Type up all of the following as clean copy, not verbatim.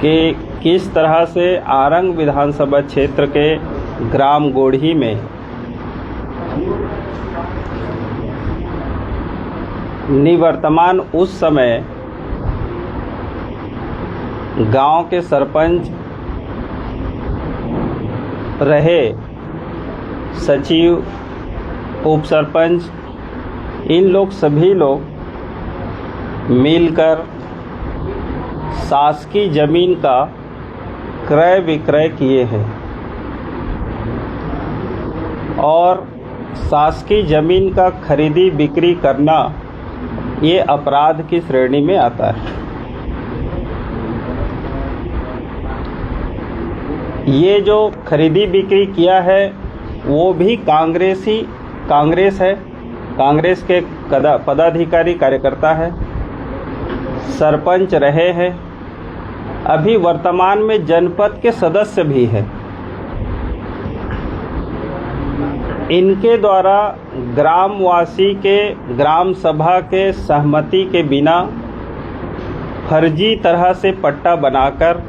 कि किस तरह से आरंग विधानसभा क्षेत्र के ग्राम गोढ़ी में निवर्तमान उस समय गांव के सरपंच रहे, सचिव, उप सरपंच, इन लोग सभी लोग मिलकर शासकीय जमीन का क्रय विक्रय किए हैं और शासकीय जमीन का खरीदी बिक्री करना ये अपराध की श्रेणी में आता है। ये जो खरीदी बिक्री किया है वो भी कांग्रेस है, कांग्रेस के पदाधिकारी कार्यकर्ता है, सरपंच रहे हैं, अभी वर्तमान में जनपद के सदस्य भी हैं। इनके द्वारा ग्रामवासी के ग्राम सभा के सहमति के बिना फर्जी तरह से पट्टा बनाकर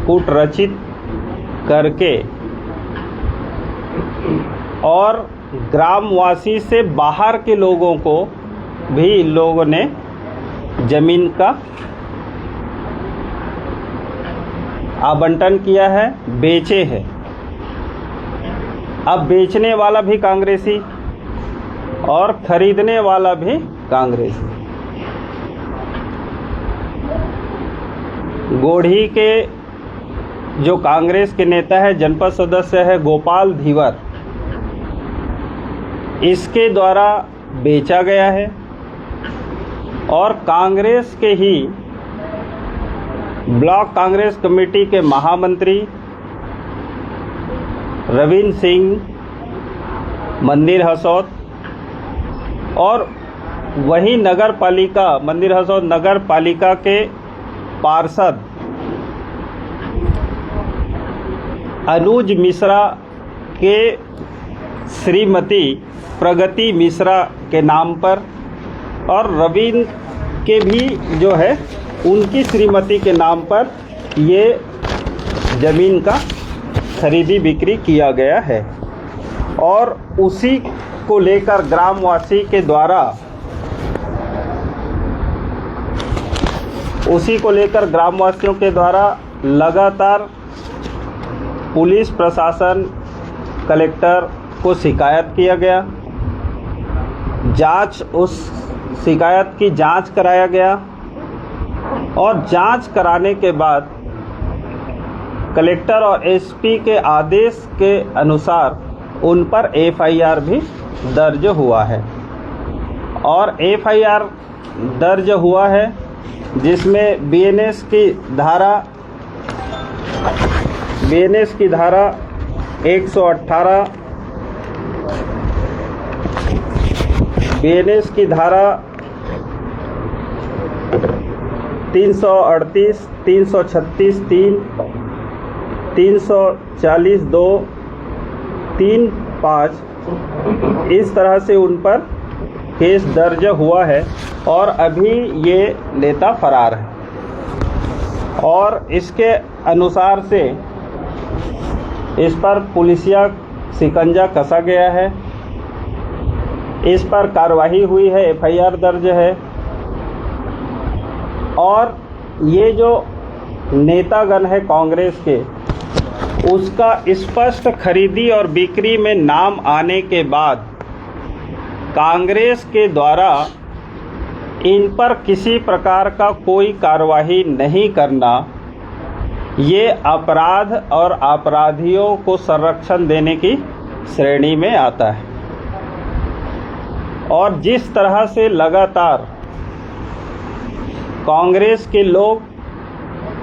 कूटरचित करके और ग्रामवासी से बाहर के लोगों को भी इन लोगों ने जमीन का आवंटन किया है, बेचे हैं। अब बेचने वाला भी कांग्रेसी और खरीदने वाला भी कांग्रेसी। गोढ़ी के जो कांग्रेस के नेता है, जनपद सदस्य है गोपाल धीवर, इसके द्वारा बेचा गया है और कांग्रेस के ही ब्लॉक कांग्रेस कमेटी के महामंत्री रविंद्र सिंह मंदिर हसौद और वही नगर पालिका मंदिर हसौद नगर पालिका के पार्षद अनुज मिश्रा के श्रीमती प्रगति मिश्रा के नाम पर और रविंद्र के भी जो है उनकी श्रीमती के नाम पर ये ज़मीन का खरीदी बिक्री किया गया है और उसी को लेकर ग्रामवासी के द्वारा ग्रामवासियों के द्वारा लगातार पुलिस प्रशासन, कलेक्टर को शिकायत किया गया। उस शिकायत की जांच कराया गया और जांच कराने के बाद कलेक्टर और एसपी के आदेश के अनुसार उन पर एफआईआर भी दर्ज हुआ है और एफआईआर दर्ज हुआ है जिसमें बीएनएस की धारा 118, बीएनएस की धारा 338, 336, 340, 2, 3, 5 इस तरह से उन पर केस दर्ज हुआ है और अभी ये नेता फरार है और इसके अनुसार से इस पर पुलिसिया शिकंजा कसा गया है, इस पर कार्रवाई हुई है, एफआईआर दर्ज है और ये जो नेतागण है कांग्रेस के उसका स्पष्ट खरीदी और बिक्री में नाम आने के बाद कांग्रेस के द्वारा इन पर किसी प्रकार का कोई कार्रवाई नहीं करना ये अपराध और अपराधियों को संरक्षण देने की श्रेणी में आता है। और जिस तरह से लगातार कांग्रेस के लोग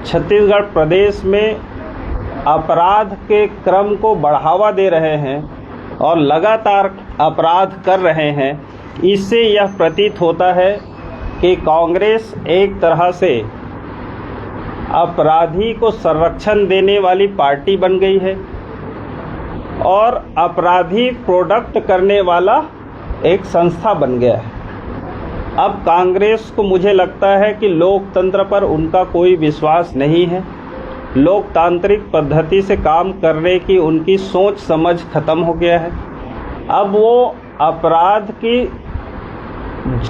छत्तीसगढ़ प्रदेश में अपराध के क्रम को बढ़ावा दे रहे हैं और लगातार अपराध कर रहे हैं, इससे यह प्रतीत होता है कि कांग्रेस एक तरह से अपराधी को संरक्षण देने वाली पार्टी बन गई है और अपराधी प्रोडक्ट करने वाला एक संस्था बन गया है। अब कांग्रेस को मुझे लगता है कि लोकतंत्र पर उनका कोई विश्वास नहीं है लोकतांत्रिक पद्धति से काम करने की उनकी सोच समझ खत्म हो गया है। अब वो अपराध की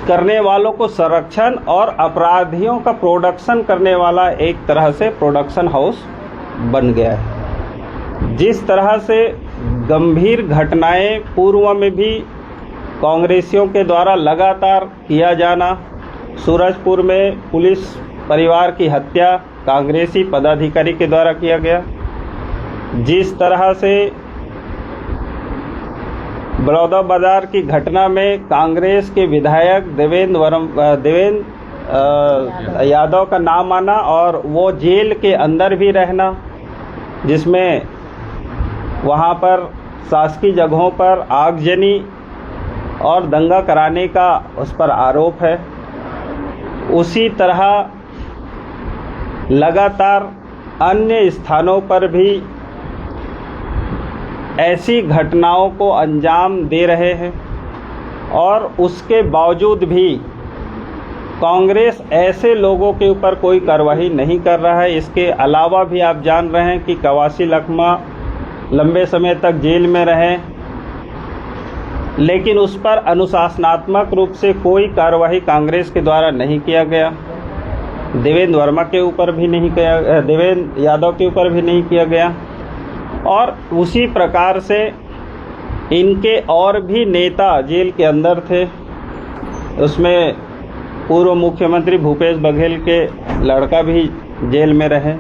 करने वालों को संरक्षण और अपराधियों का प्रोडक्शन करने वाला एक तरह से प्रोडक्शन हाउस बन गया है। जिस तरह से गंभीर घटनाएं पूर्व में भी कांग्रेसियों के द्वारा लगातार किया जाना, सूरजपुर में पुलिस परिवार की हत्या कांग्रेसी पदाधिकारी के द्वारा किया गया, जिस तरह से बलौदाबाजार की घटना में कांग्रेस के विधायक देवेंद्र यादव का नाम आना और वो जेल के अंदर भी रहना, जिसमें वहाँ पर शासकीय जगहों पर आगजनी और दंगा कराने का उस पर आरोप है। उसी तरह लगातार अन्य स्थानों पर भी ऐसी घटनाओं को अंजाम दे रहे हैं और उसके बावजूद भी कांग्रेस ऐसे लोगों के ऊपर कोई कार्रवाई नहीं कर रहा है। इसके अलावा भी आप जान रहे हैं कि कवासी लखमा लंबे समय तक जेल में रहे, लेकिन उस पर अनुशासनात्मक रूप से कोई कार्रवाई कांग्रेस के द्वारा नहीं किया गया। देवेंद्र वर्मा के ऊपर भी नहीं किया, देवेंद्र यादव के ऊपर भी नहीं किया गया। और उसी प्रकार से इनके और भी नेता जेल के अंदर थे। उसमें पूर्व मुख्यमंत्री भूपेश बघेल के लड़का भी जेल में रहे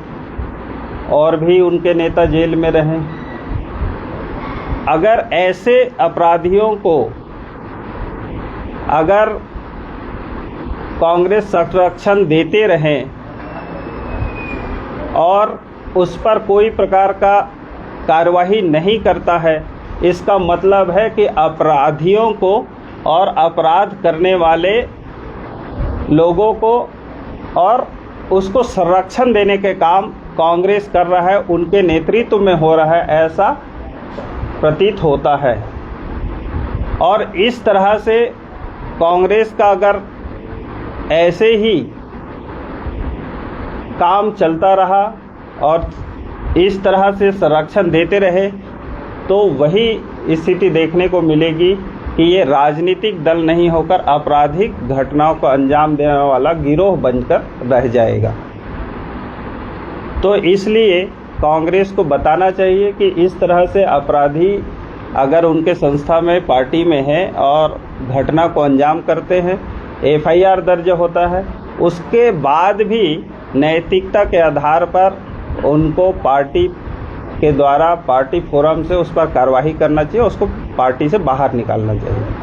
और भी उनके नेता जेल में रहे। अगर ऐसे अपराधियों को अगर कांग्रेस संरक्षण देते रहें और उस पर कोई प्रकार का कार्यवाही नहीं करता है, इसका मतलब है कि अपराधियों को और अपराध करने वाले लोगों को और उसको संरक्षण देने के काम कांग्रेस कर रहा है, उनके नेतृत्व में हो रहा है, ऐसा प्रतीत होता है। और इस तरह से कांग्रेस का अगर ऐसे ही काम चलता रहा और इस तरह से संरक्षण देते रहे तो वही स्थिति देखने को मिलेगी कि ये राजनीतिक दल नहीं होकर आपराधिक घटनाओं को अंजाम देने वाला गिरोह बनकर रह जाएगा। तो इसलिए कांग्रेस को बताना चाहिए कि इस तरह से अपराधी अगर उनके संस्था में पार्टी में है और घटना को अंजाम करते हैं, एफआईआर दर्ज होता है, उसके बाद भी नैतिकता के आधार पर उनको पार्टी के द्वारा पार्टी फोरम से उस पर कार्रवाई करना चाहिए, उसको पार्टी से बाहर निकालना चाहिए।